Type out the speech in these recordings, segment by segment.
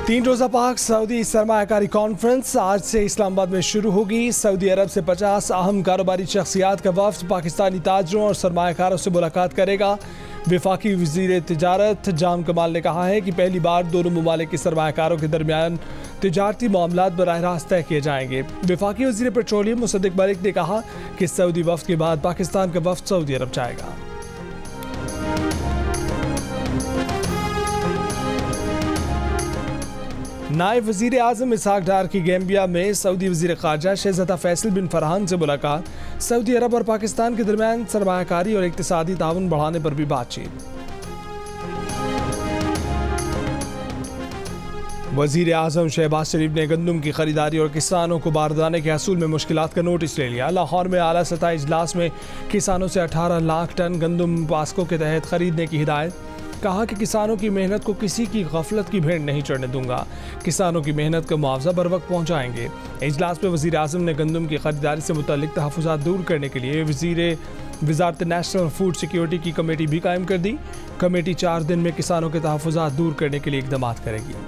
तीन रोज़ा पाक सऊदी सरमायाकारी कॉन्फ्रेंस आज से इस्लामाबाद में शुरू होगी। सऊदी अरब से 50 अहम कारोबारी शख्सियात का वफ्द पाकिस्तानी ताजरों और सरमायाकारों से मुलाकात करेगा। वफाकी वज़ीर तिजारत जाम कमाल ने कहा है कि पहली बार दोनों ममालिक के सरमायाकारों के दरमियान तिजारती मामलात बराह रास्त तय किए जाएंगे। वफाकी वज़ीर पेट्रोलियम मुसद्दिक मलिक ने कहा कि सऊदी वफ्द के बाद पाकिस्तान का वफ्द सऊदी अरब जाएगा। नायब वज़ीर आज़म इसहाक डार की गैम्बिया में सऊदी वज़ीर ख़ारजा शहज़ादा फैसल बिन फरहान से मुलाकात। सऊदी अरब और पाकिस्तान के दरमियान सरमायाकारी और इक़्तिसादी ताउन बढ़ाने पर भी बातचीत। वज़ीर आज़म शहबाज शरीफ ने गंदम की खरीदारी और किसानों को बारदाने के हसूल में मुश्किलात का नोटिस ले लिया। लाहौर में आला सतह इजलास में किसानों से 18 लाख टन गंदम पास्को के तहत खरीदने की हिदायत। कहा कि किसानों की मेहनत को किसी की गफलत की भेंट नहीं चढ़ने दूंगा। किसानों की मेहनत का मुआवजा बर वक्त पहुँचाएंगे। इजलास में वज़ीर आज़म ने गंदम की खरीदारी से मुतल्लिक तहफ़्फ़ुज़ात दूर करने के लिए वज़ारत नेशनल फूड सिक्योरिटी की कमेटी भी कायम कर दी। कमेटी 4 दिन में किसानों के तहफ़्फ़ुज़ात दूर करने के लिए इक़दाम करेगी।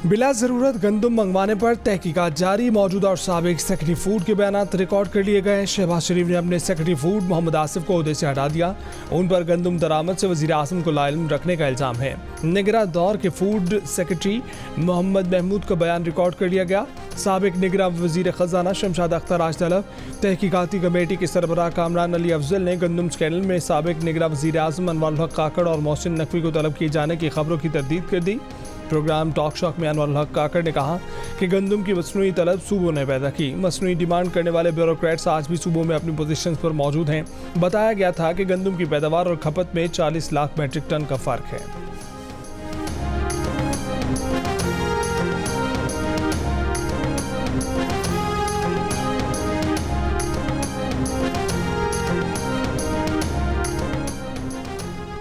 बिला ज़रूरत गंदम मंगवाने पर तहकीकात जारी। मौजूदा और साबिक सेक्रेटरी फूड के बयानात रिकॉर्ड कर लिए गए। शहबाज शरीफ ने अपने सेक्रेटरी फूड मोहम्मद आसिफ को ओहदे से हटा दिया। उन पर गंदम दरामद से वज़ीर आज़म को लाइल्म रखने का इल्ज़ाम है। निगरां दौर के फूड सेक्रेटरी मोहम्मद महमूद का बयान रिकॉर्ड कर लिया गया। साबिक निगरां वज़ीर ख़जाना शमशाद अख्तर आज तलब। तहकीकाती कमेटी के सरबराह कामरान अली अफजल ने गंदम स्कैंडल में साबिक निगरां वज़ीर आज़म अनवारुल हक काकड़ और मोहसिन नकवी को तलब किए जाने की खबरों की तरदीद कर दी। प्रोग्राम टॉक शॉक में अनवारुल हक काकड़ ने कहा कि गंदम की मसनूई तलब सूबों ने पैदा की। मसनूई डिमांड करने वाले ब्यूरोक्रेट्स आज भी सूबों में अपनी पोजीशंस पर मौजूद हैं। बताया गया था कि गंदम की पैदावार और खपत में 40 लाख मेट्रिक टन का फ़र्क है।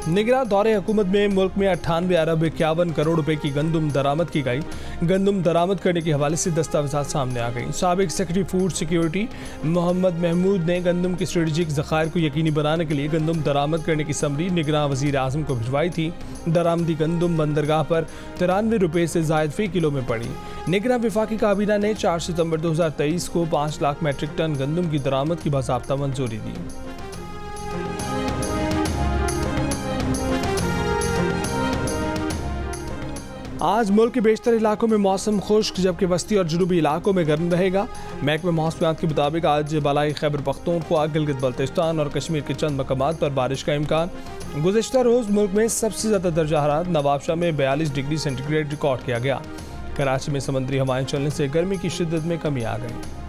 निगरां दौरे हुकूमत में मुल्क में 98 अरब 51 करोड़ रुपए की गंदम दरामद की गई। गंदम दरामद करने के हवाले से दस्तावेज़ात सामने आ गई। साबिक secretary food security Mohammad Mahmood ने गंदम के स्ट्रेटेजिक ज़खायर को यकीनी बनाने के लिए गंदम दरामद करने की समरी निगरां वज़ीर आज़म को भिजवाई थी। दरामदी गंदम बंदरगाह पर 93 रुपये से ज़ायद फ़ी किलो में पड़ी। निगरां वफाकी काबीना ने 4 सितंबर 2023 को 5 लाख मेट्रिक टन गंदम की दरामद की बाज़ाब्ता मंजूरी दी। आज मुल्क के बेशतर इलाकों में मौसम खुश्क, जबकि वस्ती और जनूबी इलाकों में गर्म रहेगा। महकमे मौसमियात के मुताबिक आज बलाई खैबर पख्तूनख्वा, गिलगित बल्तिस्तान और कश्मीर के चंद मकामात पर बारिश का इम्कान। गुज़िश्ता रोज़ मुल्क में सबसे ज़्यादा दर्जा हरारत नवाबशाह में 42 डिग्री सेंटीग्रेड रिकॉर्ड किया गया। कराची में समुद्री हवाएं चलने से गर्मी की शिद्दत में कमी आ गई।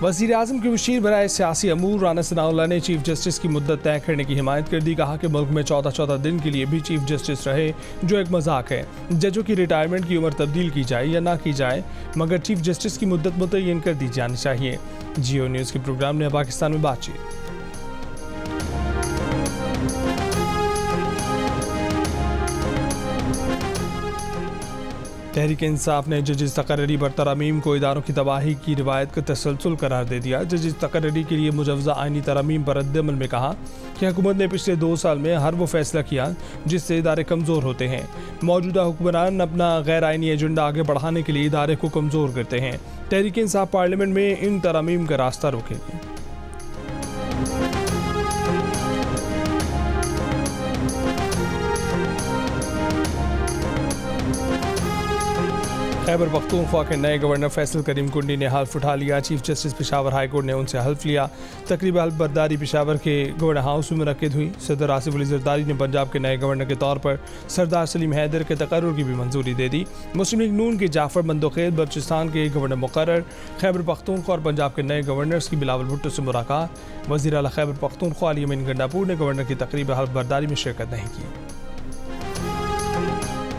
वज़ीर आज़म के मुशीर बराए सियासी अमूर राना सनाउल्लाह ने चीफ जस्टिस की मुद्दत तय करने की हिमायत कर दी। कहा कि मुल्क में 14 दिन के लिए भी चीफ जस्टिस रहे जो एक मजाक है। जजों की रिटायरमेंट की उम्र तब्दील की जाए या ना की जाए, मगर चीफ जस्टिस की मुद्दत मुतय्यन कर दी जानी चाहिए। जियो न्यूज़ के प्रोग्राम ने पाकिस्तान में बातचीत। तहरीक इंसाफ ने जजिस तकर्री पर तरमीम को इदारों की तबाही की रिवायत का तसलसल करार दे दिया। जजिस तकर्री के लिए मुजवज़ा आइनी तरमीम पर रद्द-ए-अमल में कहा कि हुकूमत ने पिछले 2 साल में हर वो फैसला किया जिससे इदारे कमज़ोर होते हैं। मौजूदा हुक्मरान अपना गैर आइनी एजेंडा आगे बढ़ाने के लिए इदारे को कमज़ोर करते हैं। तहरीक इंसाफ पार्लियामेंट में इन तरमीम का रास्ता रोकेगी। खैबर पख्तूनख्वा के नए गवर्नर फैसल करीम कुंडी ने हल्फ उठा लिया। Chief justice Peshawar high court ने उनसे हल्फ लिया। तकरीब हल्फ बर्दारी पेशावर के गवर्नर हाउस में मुनक्किद हुई। सदर आसिफ अली जरदारी ने पंजाब के नए गवर्नर के तौर पर सरदार सलीम हैदर के तकर्रुर की भी मंजूरी दे दी। मुस्लिम लीग नून के जाफर मंदोखेल बलूचिस्तान के गवर्नर मुकर्रर। खैबर पख्तूनख्वा और पंजाब के नए गवर्नर्स की बिलावल भुट्टो से मुलाकात। वज़ीर आला खैबर पख्तूनख्वा अली अमीन गंडापुर ने गवर्नर की तकरीब हल्फ बर्दारी में शिरकत नहीं की।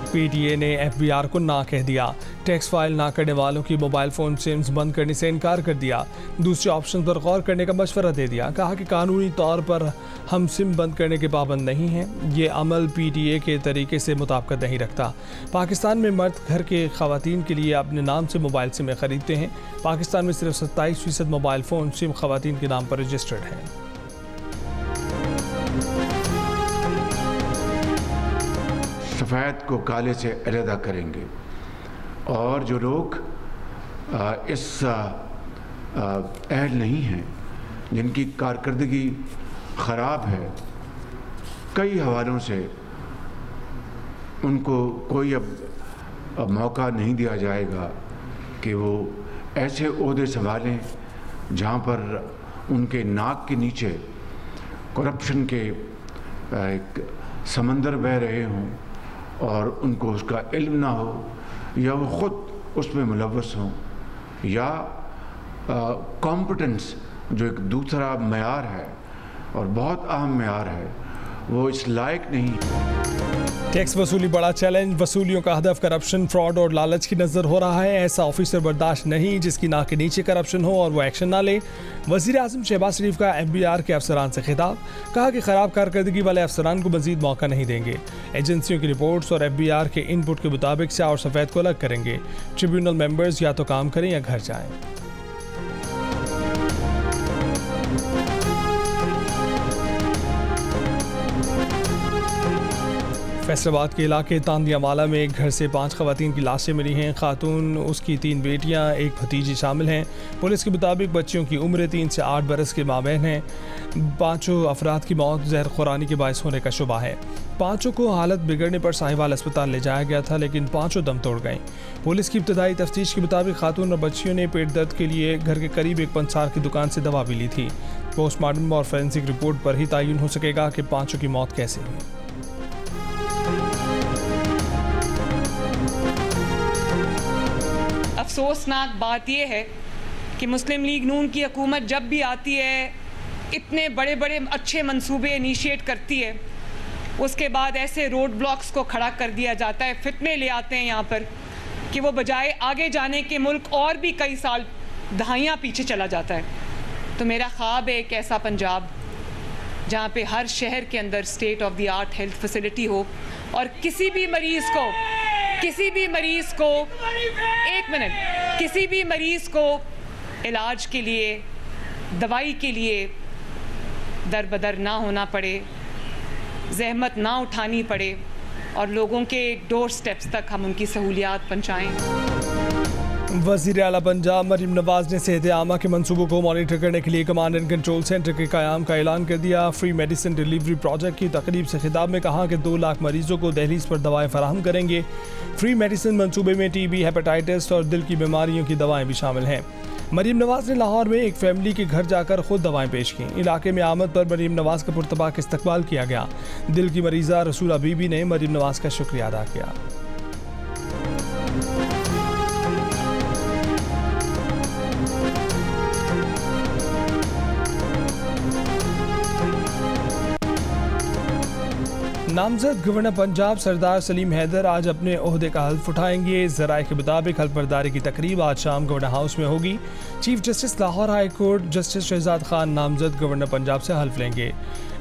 PTA ने FBR को ना कह दिया। टैक्स फाइल ना करने वालों की मोबाइल फ़ोन सिम्स बंद करने से इनकार कर दिया। दूसरे ऑप्शन पर गौर करने का मशवरा दे दिया। कहा कि कानूनी तौर पर हम सिम बंद करने के पाबंद नहीं हैं। ये अमल PTA के तरीके से मुताबिकत नहीं रखता। पाकिस्तान में मर्द घर के ख़वातीन के लिए अपने नाम से मोबाइल सिमें ख़रीदते हैं। पाकिस्तान में सिर्फ 27% मोबाइल फ़ोन सिम ख़वातीन के नाम पर रजिस्टर्ड हैं। सफ़ेद को काले से अलहदा करेंगे और जो लोग इस अहल नहीं हैं, जिनकी कारकर्दगी ख़राब है, कई हवालों से उनको कोई अब मौका नहीं दिया जाएगा कि वो ऐसे ओहदे संभालें जहाँ पर उनके नाक के नीचे करप्शन के एक समंदर बह रहे हों और उनको उसका इल्म ना हो, या वो ख़ुद उसमें मुलव्वस हों, या कॉम्पिटेंस जो एक दूसरा मेयार है और बहुत अहम मेयार है, वो इस लायक नहीं। टैक्स वसूली बड़ा चैलेंज। वसूलियों का हदफ करप्शन, फ्रॉड और लालच की नज़र हो रहा है। ऐसा ऑफिसर बर्दाश्त नहीं जिसकी नाक के नीचे करप्शन हो और वो एक्शन ना ले। वज़ीर आज़म शहबाज शरीफ का FBR के अफसरान से खिताब। कहा कि ख़राब कारकर्दगी वाले अफसरान को मज़ीद मौका नहीं देंगे। एजेंसियों की रिपोर्ट्स और FBR के इनपुट के मुताबिक स्याह और सफ़ेद को अलग करेंगे। ट्रिब्यूनल मेंबर्स या तो काम करें या घर जाएं। फैसलाबाद के इलाके तांदियामाला में एक घर से 5 खवातीन की लाशें मिली हैं। खातून, उसकी 3 बेटियां, एक भतीजी शामिल हैं। पुलिस के मुताबिक बच्चियों की उम्र 3 से 8 बरस के माबैन है। 5 अफराद की मौत जहर खुरानी के बायस होने का शुबा है। 5 को हालत बिगड़ने पर साहिवाल अस्पताल ले जाया गया था, लेकिन 5 दम तोड़ गए। पुलिस की इब्तदाई तफ्तीश के मुताबिक खातून और बच्चियों ने पेट दर्द के लिए घर के करीब एक पंसार की दुकान से दवा भी ली थी। पोस्टमार्टम और फोरेंसिक रिपोर्ट पर ही तयन हो सकेगा कि 5 की मौत कैसे हुई। अफसोसनाक बात यह है कि मुस्लिम लीग नून की हुकूमत जब भी आती है, इतने बड़े बड़े अच्छे मंसूबे इनिशिएट करती है, उसके बाद ऐसे रोड ब्लॉक्स को खड़ा कर दिया जाता है, फितने ले आते हैं यहाँ पर कि वो बजाय आगे जाने के मुल्क और भी कई साल दहाइयाँ पीछे चला जाता है। तो मेरा ख्वाब है एक ऐसा पंजाब जहाँ पे हर शहर के अंदर state of the art health facility हो और किसी भी मरीज़ को इलाज के लिए, दवाई के लिए दर बदर ना होना पड़े, ज़हमत ना उठानी पड़े और लोगों के डोर स्टेप्स तक हम उनकी सहूलियात पहुँचाएँ। वज़ीर आला पंजाब मरीम नवाज ने सेहत आमा के मंसूबों को मॉनिटर करने के लिए कमांड एंड कंट्रोल सेंटर के क़याम का ऐलान कर दिया। फ्री मेडिसिन डिलीवरी प्रोजेक्ट की तकरीब से खिताब में कहा कि 2 लाख मरीजों को दहलीज पर दवाएं फराहम करेंगे। फ्री मेडिसिन मंसूबे में TB, हेपेटाइटिस और दिल की बीमारियों की दवाएं भी शामिल हैं। मरीम नवाज ने लाहौर में एक फैमिली के घर जाकर खुद दवाएं पेश की। इलाके में आमद पर मरीम नवाज का पुरतबाक इस्तकबाल किया गया। दिल की मरीज़ा रसूला बीबी ने मरीम नवाज का शुक्रिया अदा किया। नामजद गवर्नर पंजाब सरदार सलीम हैदर आज अपने ओहदे का हल्फ उठाएंगे। ज़राए के मुताबिक हल्फबरदारी की तकरीब आज शाम गवर्नर हाउस में होगी। Chief justice Lahore high court justice Shahzad Khan नामजद गवर्नर पंजाब से हल्फ लेंगे।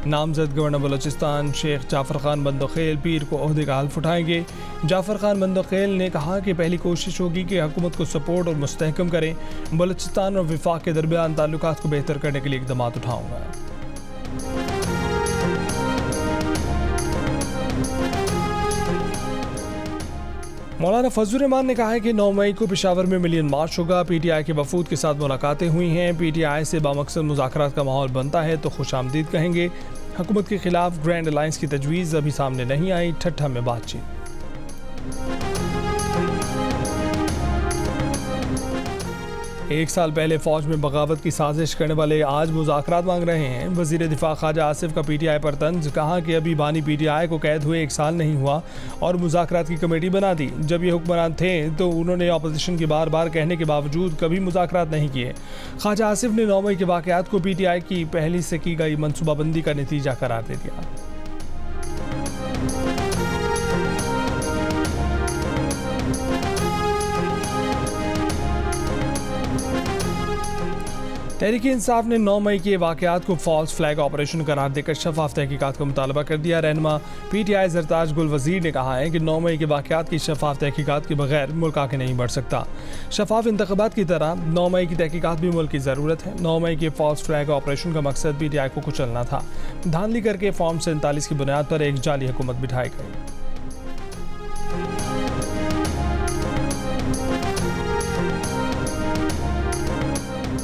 नामजद गवर्नर बलोचिस्तान शेख जाफर खान बंदोखेल पीर को ओहदे का हल्फ उठाएंगे। जाफर खान बंदोखेल ने कहा कि पहली कोशिश होगी कि हुकूमत को सपोर्ट और मुस्तहकम करें। बलोचिस्तान और वफाक के दरमियान ताल्लुकात को बेहतर करने के लिए इक़दाम उठाऊँगा। मौलाना फजलुर रहमान ने कहा है कि 9 मई को पेशावर में मिलियन मार्च होगा। PTI के वफूद के साथ मुलाकातें हुई हैं। PTI से बामकसद मुज़ाकरात का माहौल बनता है तो खुशामदीद कहेंगे। हुकूमत के खिलाफ ग्रैंड अलायंस की तजवीज़ अभी सामने नहीं आई। ठट्ठा में बातचीत। एक साल पहले फौज में बगावत की साजिश करने वाले आज मुज़ाकरात मांग रहे हैं। वज़ीर दिफा ख्वाजा आसिफ का PTI पर तंज। कहा कि अभी बानी PTI को कैद हुए 1 साल नहीं हुआ और मुज़ाकरात की कमेटी बना दी। जब ये हुक्मरान थे तो उन्होंने अपोजिशन के बार बार कहने के बावजूद कभी मुज़ाकरात नहीं किए। ख्वाजा आसिफ ने 9 मई के वाक़यात को PTI की पहले से की गई मनसूबाबंदी का नतीजा करार दे दिया। तहरीक इंसाफ ने 9 मई के वाक़यात को फॉल्स फ्लैग ऑपरेशन करार देकर शफाफ तहकीकात का मुतालबा कर दिया। रहनुमा PTI जरताज गुल वज़ीर ने कहा है कि 9 मई के वाक़यात की शफाफ तहकीकात के बगैर मुल्क आगे नहीं बढ़ सकता। शफाफ इंतखाबात की तरह 9 मई की तहकीकात भी मुल्क की ज़रूरत है। 9 मई के फॉल्स फ्लैग ऑपरेशन का मकसद PTI को कुचलना था। धांधली करके फॉर्म 47 की बुनियाद पर एक जाली हुकूमत बिठाई गई।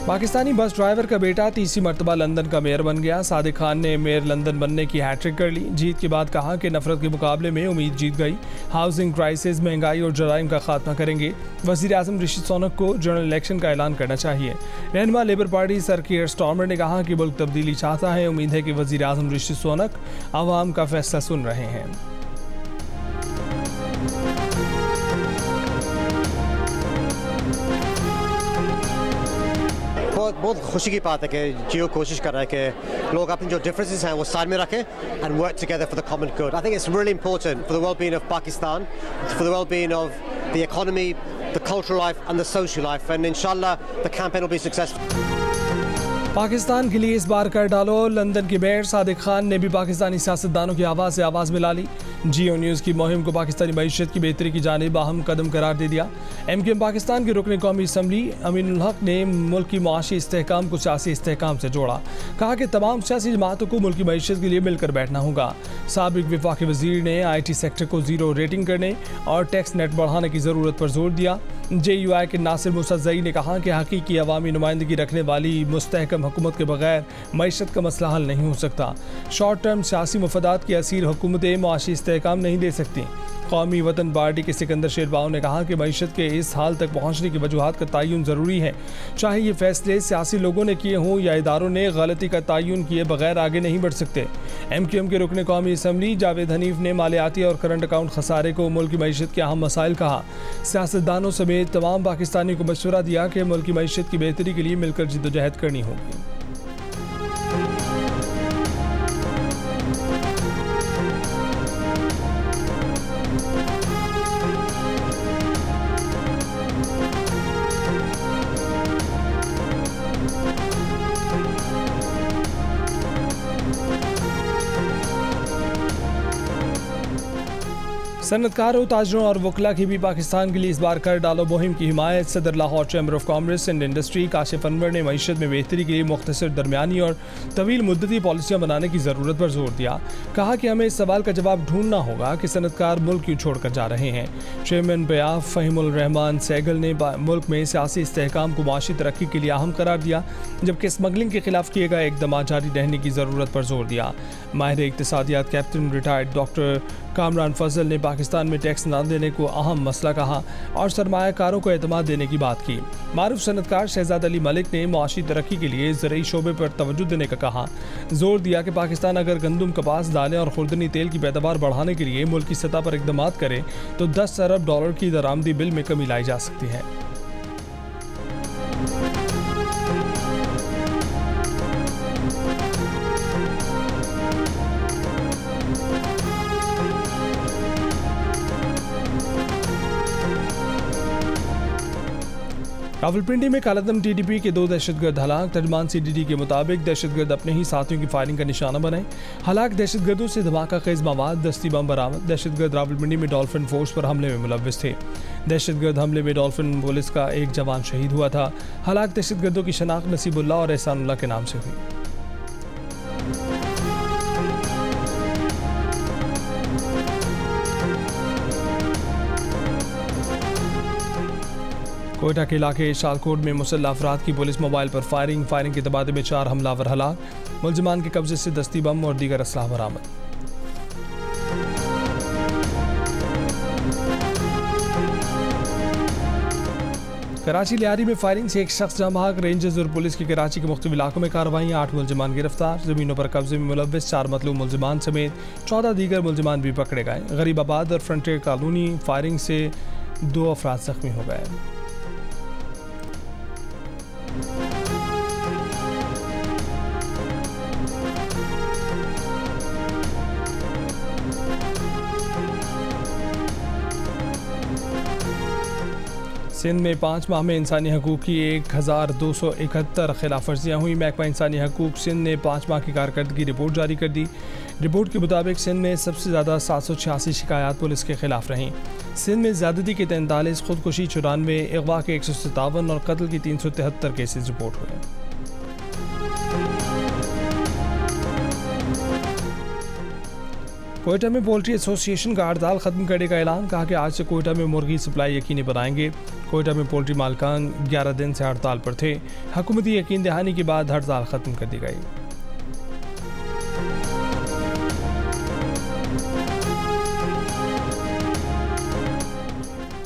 पाकिस्तानी बस ड्राइवर का बेटा तीसरी मरतबा लंदन का मेयर बन गया। सादिक खान ने मेयर लंदन बनने की हैट्रिक कर ली। जीत के बाद कहा कि नफरत के मुकाबले में उम्मीद जीत गई। हाउसिंग क्राइसिस, महंगाई और जराइम का खात्मा करेंगे। वज़ीर आज़म ऋषि सुनक को जनरल इलेक्शन का ऐलान करना चाहिए। रहनुमा लेबर पार्टी सर कीयर स्टार्मर ने कहा कि मुल्क तब्दीली चाहता है। उम्मीद है कि वज़ीर आज़म ऋषि सुनक आवाम का फैसला सुन रहे हैं। बहुत खुशी की बात है कि जियो कोशिश कर रहा है कि लोग अपनी जो डिफरेंसेस हैं वो साइड में रखें and work together for the common good. I think it's really important for the well-being of Pakistan, for the well-being of the economy, the cultural life and the social life, and इंशाल्लाह the campaign will be successful. Pakistan के लिए इस बार कर डालो। London के mayor Sadiq Khan ने भी पाकिस्तानी सियासतदानों की आवाज़ से आवाज़ मिला ली। जियो न्यूज़ की मुहिम को पाकिस्तानी मईशत की बेहतरी की जानिब अहम कदम करार दे दिया। MKM पाकिस्तान के रुकन कौमी असम्बली अमीनुल हक ने मुल्क की मुआशी इस्तेहकाम को सियासी इस्तेहकाम से जोड़ा। कहा कि तमाम सियासी जमातों को मुल्क की मईशत के लिए मिलकर बैठना होगा। साबिक वफाकी वज़ीर ने IT सेक्टर को ज़ीरो रेटिंग करने और टैक्स नेट बढ़ाने की ज़रूरत पर जोर दिया। JUI के नासिर मुसज़्ज़ई ने कहा कि हकीकी अवामी नुमाइंदगी रखने वाली मुस्तहकम हुकूमत के बगैर मईशत का मसला हल नहीं हो सकता। शॉर्ट टर्म सियासी मफादात की असीर हुकूमतें मुआशी इस्तेहकाम नहीं दे सकती। कौमी वतन पार्टी के सिकंदर शेरबाव ने कहा कि मईशत के इस हाल तक पहुँचने की वजूहात का तयन ज़रूरी है। चाहे ये फैसले सियासी लोगों ने किए हों या इदारों ने गलती का तयन किए बगैर आगे नहीं बढ़ सकते। MKM के रुकन कौमी असम्बली जावेद हनीफ ने मालियाती और करंट अकाउंट खसारे को मुल्क की मईशत के अहम मसाइल कहा। सियासतदानों समेत तमाम पाकिस्तानियों को मशवरा दिया कि मुल्क की मईशत की बेहतरी के लिए मिलकर जिद्दोजहद करनी होगी। सनतकारों, ताजरों और वकला की भी पाकिस्तान के लिए इस बार कर डालो मुहिम की हिमायत। सदर Lahore chamber of commerce and industry Kashif Anwar ने मईशत में बेहतरी के लिए मुख्तसर, दरमियानी और तवील मुद्दती पॉलिसियाँ बनाने की ज़रूरत पर जोर दिया। कहा कि हमें इस सवाल का जवाब ढूंढना होगा कि सनतकार मुल्क क्यों छोड़ कर जा रहे हैं। चेयरमैन बयाफ फ़हीमुल रहमान सहगल ने मुल्क में सियासी इस्तेहकाम को माशी तरक्की के लिए अहम करार दिया, जबकि स्मगलिंग के खिलाफ किए गए इक़दाम जारी रहने की ज़रूरत पर जोर दिया। माहिर इक़्तिसादियात कैप्टन रिटायर्ड डॉक्टर कामरान फजल ने पाकिस्तान में टैक्स न देने को अहम मसला कहा और सरमायाकारों को एतमाद देने की बात की। मारूफ सनतकार शहजाद अली मलिक ने मुआशी तरक्की के लिए ज़रई शोबे पर तवज्जो देने का कहा। जोर दिया कि पाकिस्तान अगर गंदम, कपास, दालें और खुर्दनी तेल की पैदावार बढ़ाने के लिए मुल्क की सतह पर इक़दाम करे तो $10 अरब की दरामदी बिल में कमी लाई जा सकती है। रावलपिंडी में कालादम TDP के 2 दहशतगर्द हलाक। तर्जमान CDD के मुताबिक दहशतगर्द अपने ही साथियों की फायरिंग का निशाना बने। हलाक दहशतगर्दों से धमाका खेज मवाद, दस्ती बम बरामद। दहशतगर्द रावलपिंडी में डॉल्फिन फोर्स पर हमले में मुलव्विस थे। दहशतगर्द हमले में डॉल्फिन पुलिस का एक जवान शहीद हुआ था। हलाक दहशतगर्दों की शनाख्त नसीबुल्लाह और एहसानुल्लाह के नाम से हुई। कोयटा के इलाके शालकोट में मुसल्लह अफराद की पुलिस मोबाइल पर फायरिंग के तबादले में 4 हमलावर हलाक। मुलजिमान के कब्जे से दस्ती बम और दीगर असलाह बरामद। कराची लियारी में फायरिंग से एक शख्स जाँ बहक। रेंजर्स और पुलिस की कराची के मुख्तलिफ इलाकों में कार्रवाई। 8 मुलजिमान गिरफ्तार। ज़मीनों पर कब्जे में मुलव्विस 4 मतलूब मुलजिमान समेत 14 दीगर मुलजिमान भी पकड़े गए। गरीबाबाद और फ्रंटियर कॉलोनी फायरिंग से 2 अफराद जख्मी हो गए। सिंध में 5 माह में इंसानी हकूक़ की 1271 खिलाफ वर्जियाँ हुई। महकमा इंसानी हकूक़ सिंध ने 5 माह की कारकर्दगी रिपोर्ट जारी कर दी। रिपोर्ट के मुताबिक सिंध में सबसे ज़्यादा 786 शिकायत पुलिस के खिलाफ रहीं। सिंध में ज़्यादती के 43, खुदकुशी 94, अगवा के 157 और कत्ल की 373 केसेज रिपोर्ट हुए। कोयटा में पोल्ट्री एसोसिएशन का हड़ताल खत्म करने का ऐलान। कहा कि आज से कोयटा में मुर्गी सप्लाई यकीनी बनाएंगे। कोयटा में पोल्ट्री मालकान 11 दिन से हड़ताल पर थे। हुकूमती यकीन दहानी के बाद हड़ताल खत्म कर दी गई।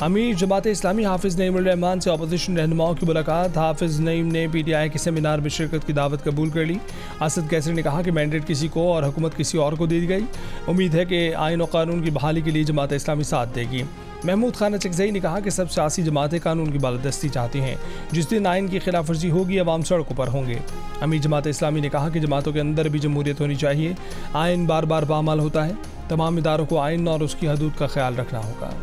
अमीर जमात इस्लामी हाफिज़ नईमुर रहमान से अपोजिशन रहनुमाओं की मुलाकात। हाफिज़ नईम ने PTI के सेमिनार में शिरकत की दावत कबूल कर ली। असद कैसर ने कहा कि मैंडेट किसी को और हुकूमत किसी और को दे दी गई। उम्मीद है कि आइन और कानून की बहाली के लिए जमात इस्लामी साथ देगी। महमूद खान अचकज़ई ने कहा कि सब सियासी जमातें कानून की बालादस्ती चाहती हैं। जिस दिन आइन की खिलाफ वर्जी होगी अवाम सड़कों पर होंगे। अमीर जमात इस्लामी ने कहा कि जमातों के अंदर भी जमहूरियत होनी चाहिए। आइन बार बार पामाल होता है। तमाम इदारों को आइन और उसकी हदूद का ख्याल रखना होगा।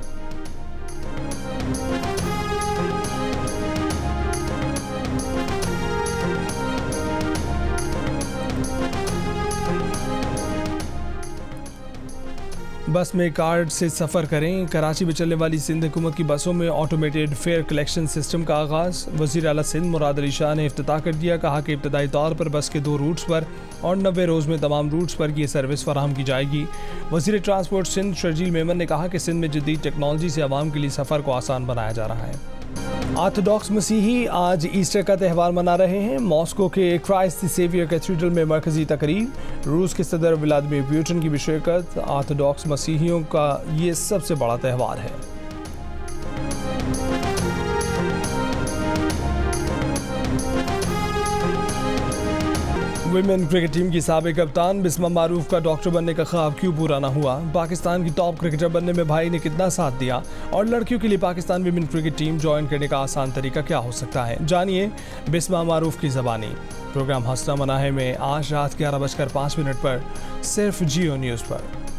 बस में कार्ड से सफ़र करें। कराची में चलने वाली सिंध हुकूमत की बसों में ऑटोमेटेड फेयर कलेक्शन सिस्टम का आगाज़। वज़ीर आला सिंध मुराद अली शाह ने इफ्तिताह कर दिया। कहा कि इब्तदाई तौर पर बस के 2 रूट्स पर और 90 रोज़ में तमाम रूट्स पर ये सर्विस फराहम की जाएगी। वज़ीर ट्रांसपोर्ट सिंध शर्जील मेमन ने कहा कि सिंध में जदीद टेक्नोलॉजी से आवाम के लिए सफ़र को आसान बनाया जा रहा है। ऑर्थोडॉक्स मसीही आज ईस्टर का त्यौहार मना रहे हैं। मॉस्को के क्राइस्ट द सेवियर कैथेड्रल में मरकजी तकरीब। रूस के सदर व्लादिमीर पुतिन की भी शिरकत। ऑर्थोडॉक्स मसीहियों का ये सबसे बड़ा त्यौहार है। विमेन क्रिकेट टीम की साबिक कप्तान बिस्मा मारूफ का डॉक्टर बनने का ख्वाब क्यों पूरा ना हुआ? पाकिस्तान की टॉप क्रिकेटर बनने में भाई ने कितना साथ दिया? और लड़कियों के लिए Pakistan women cricket team join करने का आसान तरीका क्या हो सकता है? जानिए बिस्मा मारूफ की ज़बानी। प्रोग्राम हंसना मना है में आज रात 11:05 पर सिर्फ जियो न्यूज़ पर।